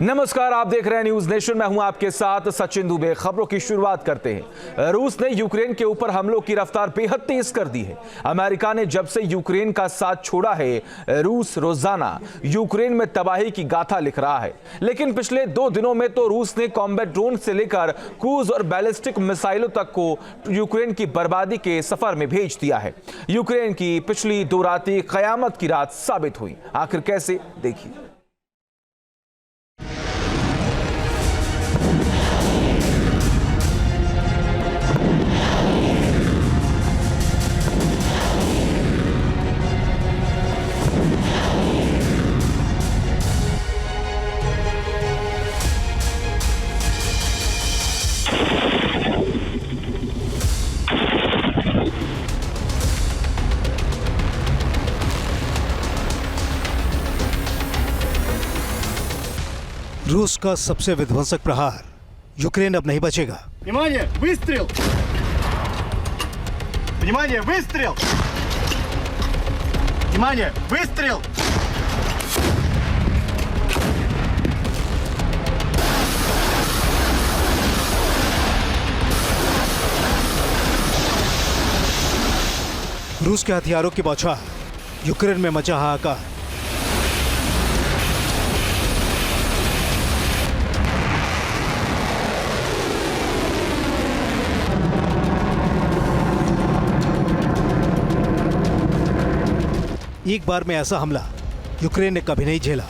नमस्कार, आप देख रहे हैं न्यूज नेशन। मैं हूं आपके साथ सचिन दुबे। खबरों की शुरुआत करते हैं। रूस ने यूक्रेन के ऊपर हमलों की रफ्तार बेहद तेज कर दी है। अमेरिका ने जब से यूक्रेन का साथ छोड़ा है, रूस रोजाना यूक्रेन में तबाही की गाथा लिख रहा है। लेकिन पिछले 2 दिनों में तो रूस ने कॉम्बैट ड्रोन से लेकर क्रूज और बैलिस्टिक मिसाइलों तक को यूक्रेन की बर्बादी के सफर में भेज दिया है। यूक्रेन की पिछली 2 रातें कयामत की रात साबित हुई। आखिर कैसे, देखिए। रूस का सबसे विध्वंसक प्रहार। यूक्रेन अब नहीं बचेगा। Внимание! Выстрел! Внимание! Выстрел! Внимание! Выстрел! रूस के हथियारों की बौछार, यूक्रेन में मचा हाहाकार। एक बार में ऐसा हमला यूक्रेन ने कभी नहीं झेला।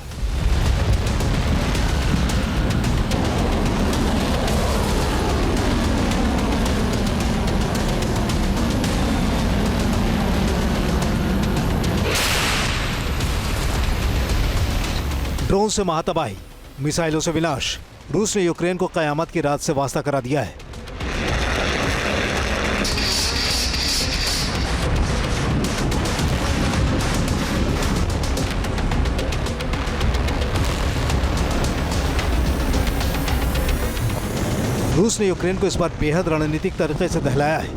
ड्रोन से महातबाही, मिसाइलों से विनाश। रूस ने यूक्रेन को कयामत की रात से वास्ता करा दिया है। रूस ने यूक्रेन को इस बार बेहद रणनीतिक तरीके से दहलाया है।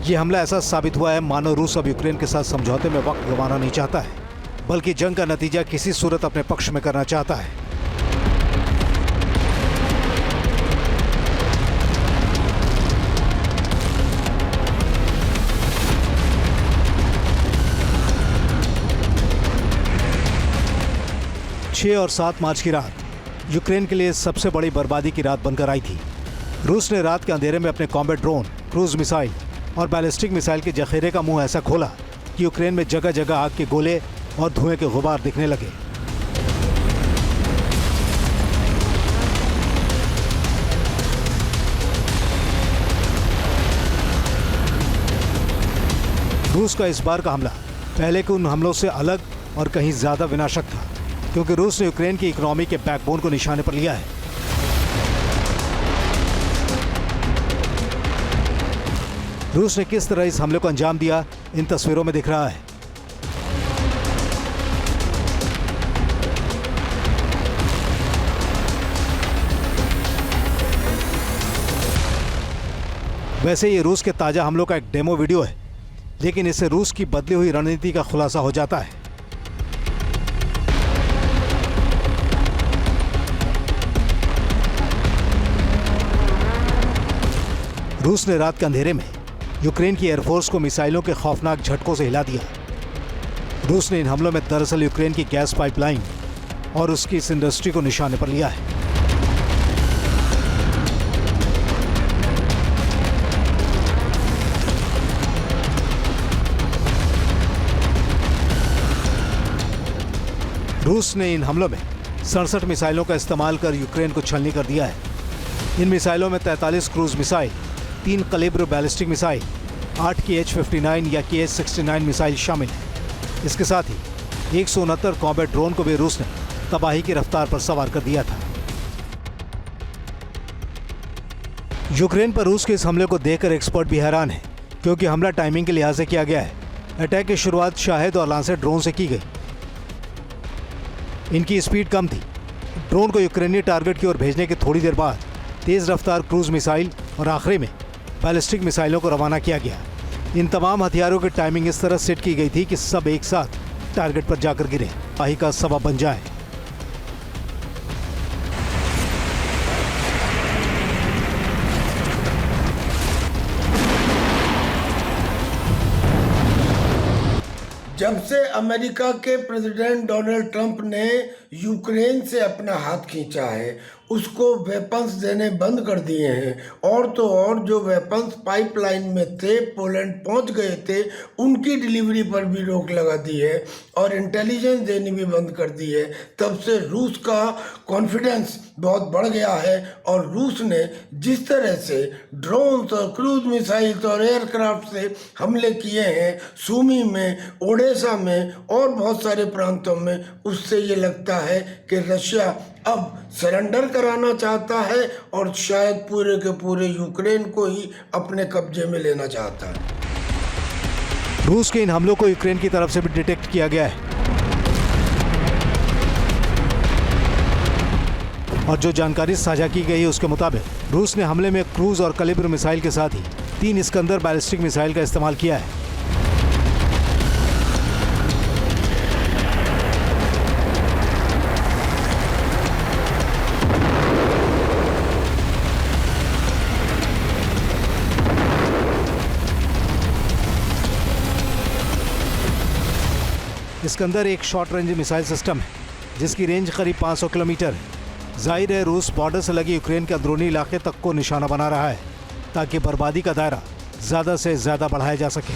यह हमला ऐसा साबित हुआ है मानो रूस अब यूक्रेन के साथ समझौते में वक्त गंवाना नहीं चाहता है, बल्कि जंग का नतीजा किसी सूरत अपने पक्ष में करना चाहता है। और 7 मार्च की रात यूक्रेन के लिए सबसे बड़ी बर्बादी की रात बनकर आई थी। रूस ने रात के अंधेरे में अपने कॉम्बैट ड्रोन, क्रूज मिसाइल और बैलिस्टिक मिसाइल के जखीरे का मुंह ऐसा खोला कि यूक्रेन में जगह जगह आग के गोले और धुएं के गुबार दिखने लगे। रूस का इस बार का हमला पहले के उन हमलों से अलग और कहीं ज्यादा विनाशक था, क्योंकि रूस ने यूक्रेन की इकोनॉमी के बैकबोन को निशाने पर लिया है। रूस ने किस तरह इस हमले को अंजाम दिया, इन तस्वीरों में दिख रहा है। वैसे ये रूस के ताजा हमलों का एक डेमो वीडियो है, लेकिन इससे रूस की बदली हुई रणनीति का खुलासा हो जाता है। रूस ने रात के अंधेरे में यूक्रेन की एयरफोर्स को मिसाइलों के खौफनाक झटकों से हिला दिया। रूस ने इन हमलों में दरअसल यूक्रेन की गैस पाइपलाइन और उसकी इस इंडस्ट्री को निशाने पर लिया है। रूस ने इन हमलों में 67 मिसाइलों का इस्तेमाल कर यूक्रेन को छलनी कर दिया है। इन मिसाइलों में 43 cruise missile, 3 Kalibr ballistic missile, 8 KH-59 या KH-69 मिसाइल शामिल है। इसके साथ ही 169 कॉम्बैट ड्रोन को भी रूस ने तबाही की रफ्तार पर सवार कर दिया था। यूक्रेन पर रूस के इस हमले को देखकर एक्सपर्ट भी हैरान है, क्योंकि हमला टाइमिंग के लिहाज से किया गया है। अटैक की शुरुआत शाहिद और लांसेट ड्रोन से की गई। इनकी स्पीड कम थी। ड्रोन को यूक्रेनी टारगेट की ओर भेजने के थोड़ी देर बाद तेज रफ्तार क्रूज मिसाइल और आखिरी में बैलिस्टिक मिसाइलों को रवाना किया गया। इन तमाम हथियारों की टाइमिंग इस तरह सेट की गई थी कि सब एक साथ टारगेट पर जाकर गिरे, आही का सबब बन जाए। जब से अमेरिका के प्रेसिडेंट डोनाल्ड ट्रंप ने यूक्रेन से अपना हाथ खींचा है, उसको वेपन्स देने बंद कर दिए हैं, और तो और जो वेपन्स पाइपलाइन में थे, पोलैंड पहुंच गए थे, उनकी डिलीवरी पर भी रोक लगा दी है और इंटेलिजेंस देनी भी बंद कर दी है। तब से रूस का कॉन्फिडेंस बहुत बढ़ गया है और रूस ने जिस तरह से ड्रोन्स और क्रूज मिसाइल्स और एयरक्राफ्ट से हमले किए हैं सूमी में, ओडेसा में और बहुत सारे प्रांतों में, उससे ये लगता है कि रशिया अब सरेंडर कराना चाहता है और शायद पूरे के पूरे यूक्रेन को ही अपने कब्जे में लेना चाहता है। रूस के इन हमलों को यूक्रेन की तरफ से भी डिटेक्ट किया गया है और जो जानकारी साझा की गई है उसके मुताबिक रूस ने हमले में क्रूज और कैलिबर मिसाइल के साथ ही 3 इस्कंदर बैलिस्टिक मिसाइल का इस्तेमाल किया है। इस्कंदर एक शॉर्ट रेंज मिसाइल सिस्टम है जिसकी रेंज करीब 500 किलोमीटर है। जाहिर है रूस बॉर्डर से लगे यूक्रेन के अंदरूनी इलाके तक को निशाना बना रहा है ताकि बर्बादी का दायरा ज़्यादा से ज़्यादा बढ़ाया जा सके।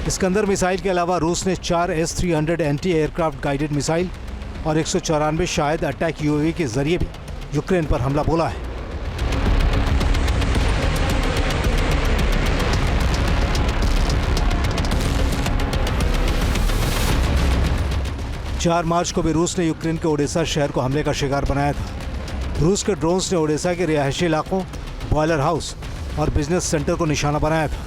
इस्कंदर मिसाइल के अलावा रूस ने 4 S-300 anti aircraft guided missile और 194 शायद अटैक यूएवी के जरिए भी यूक्रेन पर हमला बोला है। चार मार्च को भी रूस ने यूक्रेन के ओडेसा शहर को हमले का शिकार बनाया था। रूस के ड्रोन्स ने ओडेसा के रिहायशी इलाकों, बॉयलर हाउस और बिजनेस सेंटर को निशाना बनाया था।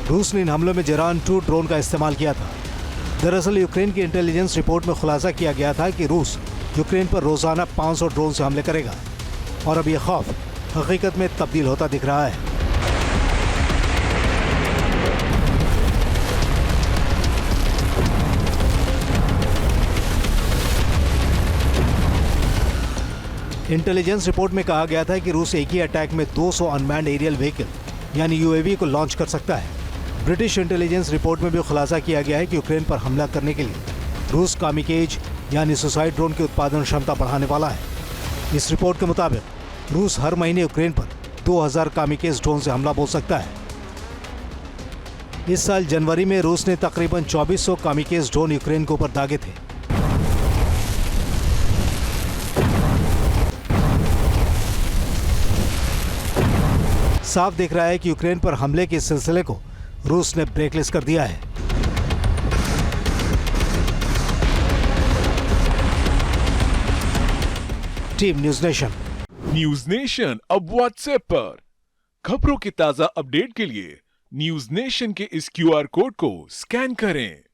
रूस ने इन हमलों में जरान 2 ड्रोन का इस्तेमाल किया था। दरअसल यूक्रेन की इंटेलिजेंस रिपोर्ट में खुलासा किया गया था कि रूस यूक्रेन पर रोजाना 500 ड्रोन से हमले करेगा और अब यह खौफ हकीकत में तब्दील होता दिख रहा है। इंटेलिजेंस रिपोर्ट में कहा गया था कि रूस एक ही अटैक में 200 अनमैन्ड एरियल व्हीकल यानी यूएवी को लॉन्च कर सकता है। ब्रिटिश इंटेलिजेंस रिपोर्ट में भी खुलासा किया गया है कि यूक्रेन पर हमला करने के लिए रूस कामिकेज यानी सुसाइड ड्रोन की उत्पादन क्षमता बढ़ाने वाला है। इस रिपोर्ट के मुताबिक रूस हर महीने यूक्रेन पर 2000 कामिकेज ड्रोन से हमला बोल सकता है। इस साल जनवरी में रूस ने तकरीबन 2400 कामिकेज ड्रोन यूक्रेन के ऊपर दागे थे। साफ दिख रहा है कि यूक्रेन पर हमले के इस सिलसिले को रूस ने ब्रेकलेस कर दिया है। Team news nation. News nation अब व्हाट्सएप पर खबरों की ताजा अपडेट के लिए न्यूज़ नेशन के इस QR कोड को स्कैन करें।